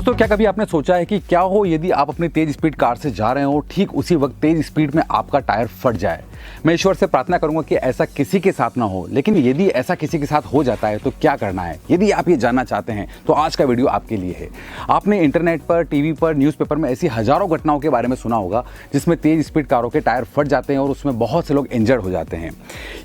दोस्तों, क्या कभी आपने सोचा है कि क्या हो यदि आप अपनी तेज स्पीड कार से जा रहे हो, ठीक उसी वक्त तेज स्पीड में आपका टायर फट जाए। मैं ईश्वर से प्रार्थना करूंगा कि ऐसा किसी के साथ ना हो, लेकिन यदि ऐसा किसी के साथ हो जाता है तो क्या करना है। यदि आप ये जानना चाहते हैं तो आज का वीडियो आपके लिए है। आपने इंटरनेट पर, टीवी पर, न्यूज़पेपर में ऐसी हजारों घटनाओं के बारे में सुना होगा जिसमें तेज स्पीड कारों के टायर फट जाते हैं और उसमें बहुत से लोग इंजर्ड हो जाते हैं।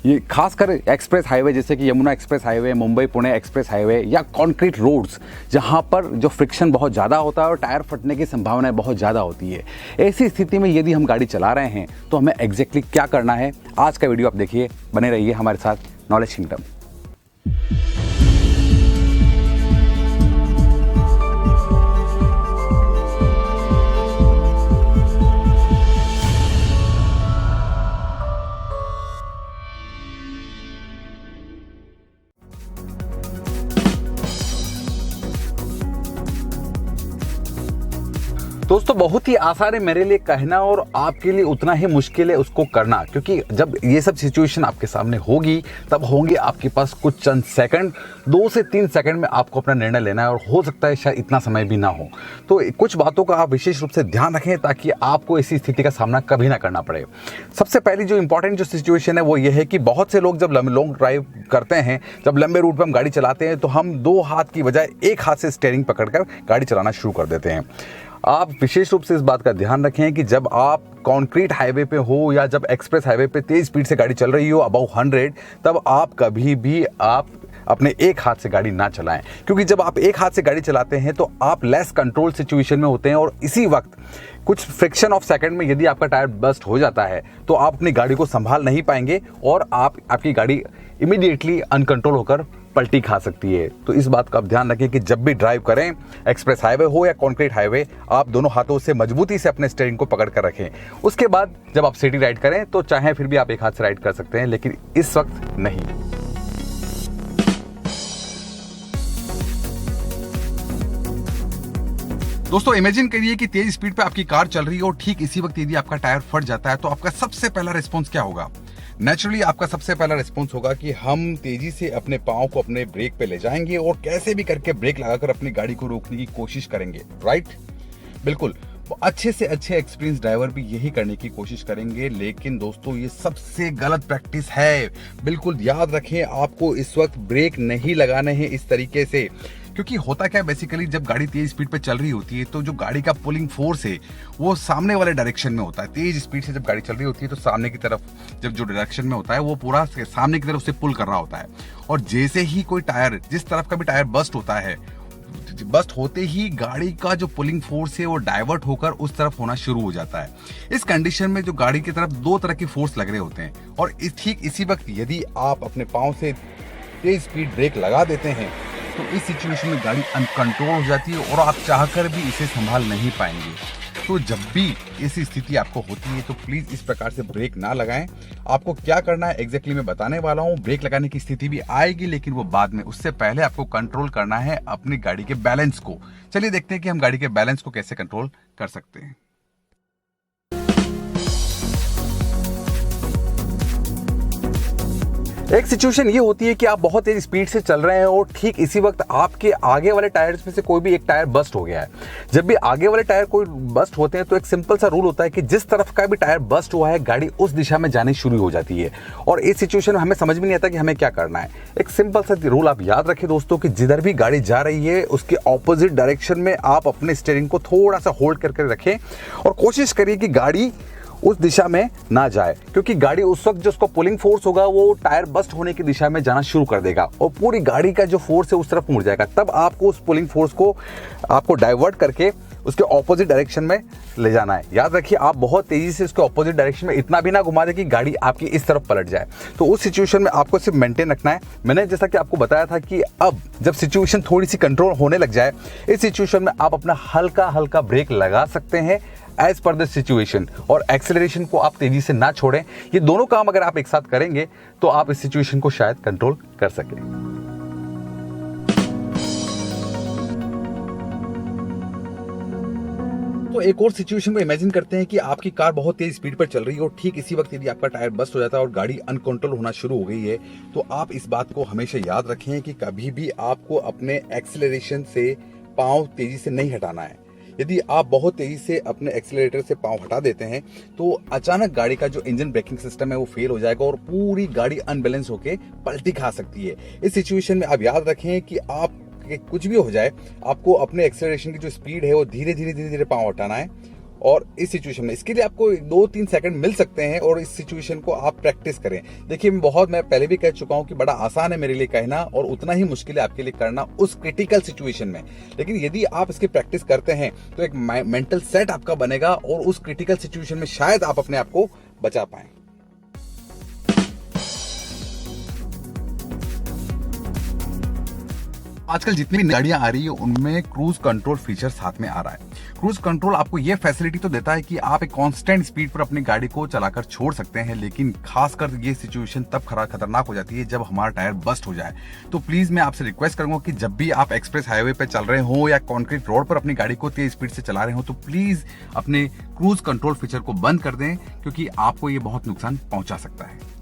ये खासकर एक्सप्रेस हाईवे जैसे कि Yamuna express highway, Mumbai Pune express highway या कॉन्क्रीट रोड्स, जहां पर जो फ्रिक्शन बहुत ज़्यादा होता है और टायर फटने की संभावनाएं बहुत ज़्यादा होती है। ऐसी स्थिति में यदि हम गाड़ी चला रहे हैं तो हमें एग्जैक्टली क्या करना है, आज का वीडियो आप देखिए। बने रहिए हमारे साथ नॉलेज किंगडम। दोस्तों, बहुत ही आसान है मेरे लिए कहना और आपके लिए उतना ही मुश्किल है उसको करना, क्योंकि जब ये सब सिचुएशन आपके सामने होगी तब होंगे आपके पास कुछ चंद सेकंड, 2 से 3 सेकंड में आपको अपना निर्णय लेना है और हो सकता है शायद इतना समय भी ना हो। तो कुछ बातों का आप विशेष रूप से ध्यान रखें ताकि आपको ऐसी स्थिति का सामना कभी ना करना पड़े। सबसे पहली जो इंपॉर्टेंट जो सिचुएशन है वो ये है कि बहुत से लोग जब लॉन्ग ड्राइव करते हैं, जब लंबे रूट पर हम गाड़ी चलाते हैं तो हम 2 हाथ की बजाय 1 हाथ से स्टीयरिंग पकड़कर गाड़ी चलाना शुरू कर देते हैं। आप विशेष रूप से इस बात का ध्यान रखें कि जब आप कंक्रीट हाईवे पे हो या जब एक्सप्रेस हाईवे पे तेज स्पीड से गाड़ी चल रही हो अबव 100, तब आप कभी भी आप अपने 1 हाथ से गाड़ी ना चलाएं, क्योंकि जब आप 1 हाथ से गाड़ी चलाते हैं तो आप लेस कंट्रोल सिचुएशन में होते हैं और इसी वक्त कुछ फ्रिक्शन ऑफ सेकंड में यदि आपका टायर बस्ट हो जाता है तो आप अपनी गाड़ी को संभाल नहीं पाएंगे और आपकी गाड़ी इमीडिएटली अनकंट्रोल होकर पलटी खा सकती है। तो इस बात का आप ध्यान रखें कि जब भी ड्राइव करें, एक्सप्रेस हाईवे हो या कॉन्क्रीट हाईवे, आप दोनों हाथों से मजबूती से अपने स्टीयरिंग को पकड़ कर रखें। उसके बाद जब आप सिटी राइड करें तो चाहे फिर भी आप 1 हाथ से राइड कर सकते हैं, लेकिन इस वक्त नहीं। दोस्तों, इमेजिन करिए कि तेज स्पीड पे आपकी कार चल रही है और ठीक इसी वक्त यदि आपका टायर फट जाता है तो आपका सबसे पहला रिस्पॉन्स क्या होगा? नेचुरली आपका सबसे पहला रिस्पॉन्स होगा कि हम तेजी से अपने पाँव को अपने ब्रेक पे ले जाएंगे और कैसे भी करके ब्रेक लगाकर अपनी गाड़ी को रोकने की कोशिश करेंगे। राइट? बिल्कुल। अच्छे से अच्छे एक्सपीरियंस ड्राइवर भी यही करने की कोशिश करेंगे, लेकिन दोस्तों ये सबसे गलत प्रैक्टिस है। बिल्कुल याद रखें, आपको इस वक्त ब्रेक नहीं लगाने हैं इस तरीके से, क्योंकि होता क्या है बेसिकली जब गाड़ी तेज स्पीड पे चल रही होती है तो जो गाड़ी का पुलिंग फोर्स है वो सामने वाले डायरेक्शन में होता है। तेज स्पीड से जब गाड़ी चल रही होती है तो सामने की तरफ जब जो डायरेक्शन में होता है वो पूरा सामने की तरफ से पुल कर रहा होता है, और जैसे ही कोई टायर, जिस तरफ का भी टायर बस्ट होता है, बस्ट होते ही गाड़ी का जो पुलिंग फोर्स है वो डाइवर्ट होकर उस तरफ होना शुरू हो जाता है। इस कंडीशन में जो गाड़ी की तरफ 2 तरह के फोर्स लग रहे होते हैं, और ठीक इसी वक्त यदि आप अपने पाँव से तेज स्पीड ब्रेक लगा देते हैं तो इस सिचुएशन में गाड़ी अनकंट्रोल हो जाती है और आप चाहकर भी इसे संभाल नहीं पाएंगे। तो जब भी ऐसी स्थिति आपको होती है तो प्लीज इस प्रकार से ब्रेक ना लगाएं। आपको क्या करना है एग्जैक्टली मैं बताने वाला हूं। ब्रेक लगाने की स्थिति भी आएगी, लेकिन वो बाद में। उससे पहले आपको कंट्रोल करना है अपनी गाड़ी के बैलेंस को। चलिए देखते हैं कि हम गाड़ी के बैलेंस को कैसे कंट्रोल कर सकते हैं। एक सिचुएशन ये होती है कि आप बहुत तेज स्पीड से चल रहे हैं और ठीक इसी वक्त आपके आगे वाले टायर्स में से कोई भी एक टायर बस्ट हो गया है। जब भी आगे वाले टायर कोई बस्ट होते हैं तो एक सिंपल सा रूल होता है कि जिस तरफ का भी टायर बस्ट हुआ है गाड़ी उस दिशा में जानी शुरू हो जाती है, और इस सिचुएशन में हमें समझ में नहीं आता कि हमें क्या करना है। एक सिंपल सा रूल आप याद रखें दोस्तों कि जिधर भी गाड़ी जा रही है उसके ऑपोजिट डायरेक्शन में आप अपने स्टीयरिंग को थोड़ा सा होल्ड करके रखें और कोशिश करिए कि गाड़ी उस दिशा में ना जाए, क्योंकि गाड़ी उस वक्त जो उसका पुलिंग फोर्स होगा वो टायर बस्ट होने की दिशा में जाना शुरू कर देगा और पूरी गाड़ी का जो फोर्स है उस तरफ मुड़ जाएगा। तब आपको उस पुलिंग फोर्स को आपको डाइवर्ट करके उसके ऑपोजिट डायरेक्शन में ले जाना है। याद रखिए, आप बहुत तेजी से उसके ऑपोजिट डायरेक्शन में इतना भी ना घुमा दे कि गाड़ी आपकी इस तरफ पलट जाए। तो उस सिचुएशन में आपको सिर्फ मेंटेन रखना है। मैंने जैसा कि आपको बताया था कि अब जब सिचुएशन थोड़ी सी कंट्रोल होने लग जाए, इस सिचुएशन में आप अपना हल्का हल्का ब्रेक लगा सकते हैं एज पर द सिचुएशन, और एक्सेलरेशन को आप तेजी से ना छोड़ें। ये दोनों काम अगर आप एक साथ करेंगे तो आप इस सिचुएशन को शायद कंट्रोल कर सकें। तो एक और सिचुएशन को इमेजिन करते हैं कि आपकी कार बहुत तेज स्पीड पर चल रही है और ठीक इसी वक्त यदि आपका टायर बस्ट हो जाता है और गाड़ी अनकंट्रोल होना शुरू हो गई है, तो आप इस बात को हमेशा याद रखें कि कभी भी आपको अपने एक्सेलरेशन से पाँव तेजी से नहीं हटाना है। यदि आप बहुत तेजी से अपने एक्सीलरेटर से पाँव हटा देते हैं तो अचानक गाड़ी का जो इंजन ब्रेकिंग सिस्टम है वो फेल हो जाएगा और पूरी गाड़ी अनबैलेंस होकर पलटी खा सकती है। इस सिचुएशन में आप याद रखें कि आप कुछ भी हो जाए, आपको अपने एक्सेलरेशन की जो स्पीड है वो धीरे धीरे पाँव हटाना है। और इस सिचुएशन में इसके लिए आपको 2-3 सेकंड मिल सकते हैं और इस सिचुएशन को आप प्रैक्टिस करें। देखिए मैं पहले भी कह चुका हूं कि बड़ा आसान है मेरे लिए कहना और उतना ही मुश्किल है आपके लिए करना उस क्रिटिकल सिचुएशन में। लेकिन यदि आप इसकी प्रैक्टिस करते हैं तो एक मेंटल सेट आपका बनेगा और उस क्रिटिकल सिचुएशन में शायद आप अपने आप को बचा पाएं। आजकल जितनी भी गाड़ियां आ रही है उनमें क्रूज कंट्रोल फीचर साथ में आ रहा है। क्रूज कंट्रोल आपको ये फैसिलिटी तो देता है कि आप एक कांस्टेंट स्पीड पर अपनी गाड़ी को चलाकर छोड़ सकते हैं, लेकिन खासकर ये सिचुएशन तब खतरनाक हो जाती है जब हमारा टायर बस्ट हो जाए। तो प्लीज मैं आपसे रिक्वेस्ट करूंगा कि जब भी आप एक्सप्रेस हाईवे पे चल रहे हो या कॉन्क्रीट रोड पर अपनी गाड़ी को तेज स्पीड से चला रहे हो तो प्लीज अपने क्रूज कंट्रोल फीचर को बंद कर दें, क्योंकि आपको ये बहुत नुकसान पहुंचा सकता है।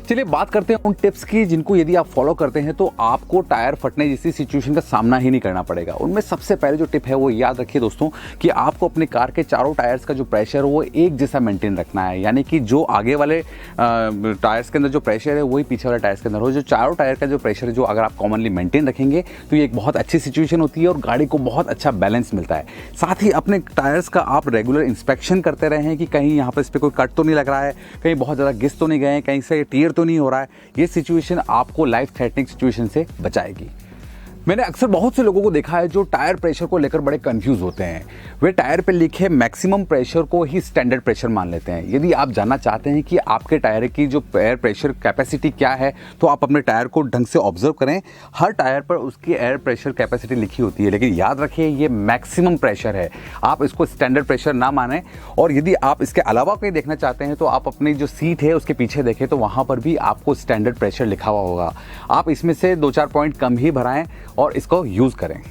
चलिए बात करते हैं उन टिप्स की जिनको यदि आप फॉलो करते हैं तो आपको टायर फटने जैसी सिचुएशन का सामना ही नहीं करना पड़ेगा। उनमें सबसे पहले जो टिप है वो याद रखिए दोस्तों कि आपको अपने कार के चारों टायर्स का जो प्रेशर है वो एक जैसा मेंटेन रखना है। यानी कि जो आगे वाले टायर्स के अंदर जो प्रेशर है वही पीछे वाले टायर्स के अंदर हो। जो चारों टायर का जो प्रेशर है जो अगर आप कॉमनली मेंटेन रखेंगे तो ये एक बहुत अच्छी सिचुएशन होती है और गाड़ी को बहुत अच्छा बैलेंस मिलता है। साथ ही अपने टायर्स का आप रेगुलर इंस्पेक्शन करते रहें कि कहीं यहाँ पर इस पर कोई कट तो नहीं लग रहा है, कहीं बहुत ज़्यादा घिस तो नहीं गए, कहीं से टीयर तो नहीं हो रहा है। ये सिचुएशन आपको लाइफ थ्रेटनिंग सिचुएशन से बचाएगी। मैंने अक्सर बहुत से लोगों को देखा है जो टायर प्रेशर को लेकर बड़े कंफ्यूज होते हैं। वे टायर पे लिखे मैक्सिमम प्रेशर को ही स्टैंडर्ड प्रेशर मान लेते हैं। यदि आप जानना चाहते हैं कि आपके टायर की जो एयर प्रेशर कैपेसिटी क्या है तो आप अपने टायर को ढंग से ऑब्जर्व करें। हर टायर पर उसकी एयर प्रेशर कैपेसिटी लिखी होती है, लेकिन याद रखिए ये मैक्सिमम प्रेशर है, आप इसको स्टैंडर्ड प्रेशर ना माने। और यदि आप इसके अलावा कहीं देखना चाहते हैं तो आप अपनी जो सीट है उसके पीछे देखें तो वहाँ पर भी आपको स्टैंडर्ड प्रेशर लिखा हुआ होगा। आप इसमें से 2-4 पॉइंट कम ही भराएं और इसको यूज़ करें।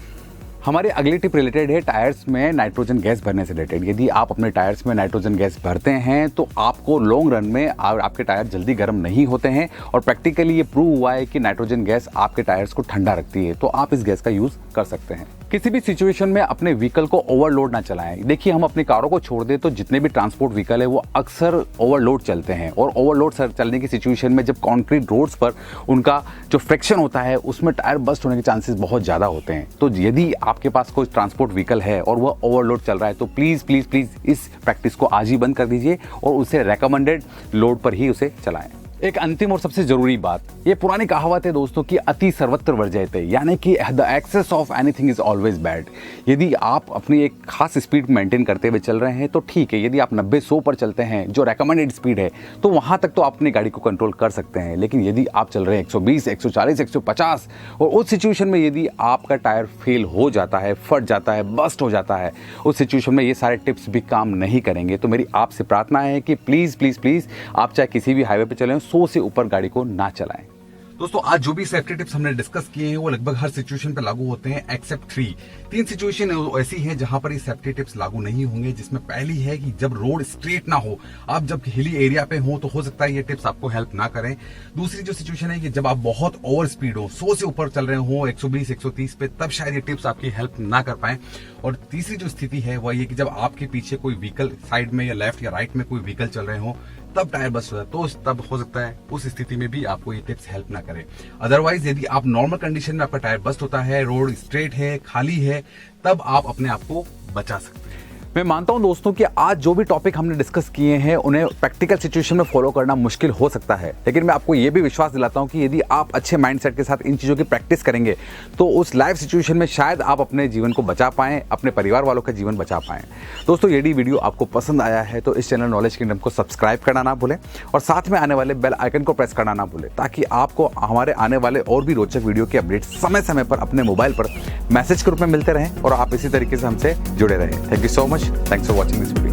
हमारी अगली टिप रिलेटेड है टायर्स में नाइट्रोजन गैस भरने से रिलेटेड। यदि आप अपने टायर्स में नाइट्रोजन गैस भरते हैं तो आपको लॉन्ग रन में आपके टायर जल्दी गर्म नहीं होते हैं और प्रैक्टिकली ये प्रूव हुआ है कि नाइट्रोजन गैस आपके टायर्स को ठंडा रखती है। तो आप इस गैस का यूज़ कर सकते हैं। किसी भी सिचुएशन में अपने व्हीकल को ओवरलोड ना चलाएं। देखिए हम अपनी कारों को छोड़ दें तो जितने भी ट्रांसपोर्ट व्हीकल है वो अक्सर ओवरलोड चलते हैं और ओवरलोड चलने की सिचुएशन में जब कॉन्क्रीट रोड्स पर उनका जो फ्रिक्शन होता है उसमें टायर बस्ट होने के चांसेस बहुत ज़्यादा होते हैं। तो यदि आपके पास कोई ट्रांसपोर्ट व्हीकल है और वह ओवरलोड चल रहा है तो प्लीज़ प्लीज़ प्लीज़ इस प्रैक्टिस को आज ही बंद कर दीजिए और उसे रेकमेंडेड लोड पर ही उसे चलाएं। एक अंतिम और सबसे जरूरी बात, ये पुरानी कहावत है दोस्तों कि अति सर्वत्र वर्जयते, यानी कि the excess of anything is always bad. यदि आप अपनी एक खास स्पीड मेंटेन करते हुए चल रहे हैं तो ठीक है, यदि आप 90-100 पर चलते हैं जो रेकमेंडेड स्पीड है तो वहां तक तो आप अपनी गाड़ी को कंट्रोल कर सकते हैं। लेकिन यदि आप चल रहे हैं 120, 140, 150 और उस सिचुएशन में यदि आपका टायर फेल हो जाता है, फट जाता है, बस्ट हो जाता है, उस सिचुएशन में ये सारे टिप्स भी काम नहीं करेंगे। तो मेरी आपसे प्रार्थना है कि प्लीज़ प्लीज़ प्लीज़ आप चाहे किसी भी हाईवे पर चलें 100 से ऊपर गाड़ी को ना चलाएं। दोस्तों आज जो भी सेफ्टी टिप्स हमने डिस्कस किए हैं वो लगभग हर सिचुएशन पे लागू होते हैं एक्सेप्ट 3 सिचुएशन ऐसी हैं जहां पर ये सेफ्टी टिप्स लागू नहीं होंगे, जिसमें पहली है कि जब रोड स्ट्रेट ना हो, आप जब हिली एरिया पे हो तो हो सकता है ये टिप्स आपको हेल्प ना करें। दूसरी जो सिचुएशन है कि जब आप बहुत ओवर स्पीड हो, 100 से ऊपर चल रहे हो 120, 130 पे, तब शायद ये टिप्स आपकी हेल्प ना कर पाए। और तीसरी जो स्थिति है वह ये कि जब आपके पीछे कोई व्हीकल साइड में या लेफ्ट या राइट में कोई व्हीकल चल रहे हो तब टायर बस्ट हो जाए तो तब हो सकता है उस स्थिति में भी आपको ये टिप्स हेल्प ना करें। अदरवाइज यदि आप नॉर्मल कंडीशन में आपका टायर बस्ट होता है, रोड स्ट्रेट है, खाली है, तब आप अपने आप को बचा सकते हैं। मैं मानता हूं दोस्तों कि आज जो भी टॉपिक हमने डिस्कस किए हैं उन्हें प्रैक्टिकल सिचुएशन में फॉलो करना मुश्किल हो सकता है, लेकिन मैं आपको यह भी विश्वास दिलाता हूं कि यदि आप अच्छे माइंडसेट के साथ इन चीज़ों की प्रैक्टिस करेंगे तो उस लाइव सिचुएशन में शायद आप अपने जीवन को बचा पाएं, अपने परिवार वालों का जीवन बचा पाएं। दोस्तों यदि वीडियो आपको पसंद आया है तो इस चैनल नॉलेज किंगडम को सब्सक्राइब करना ना भूलें और साथ में आने वाले बेल आइकन को प्रेस करना ना भूलें, ताकि आपको हमारे आने वाले और भी रोचक वीडियो के अपडेट समय समय पर अपने मोबाइल पर मैसेज के रूप में मिलते रहें और आप इसी तरीके से हमसे जुड़े रहें। Thank you so much, thanks for watching this video.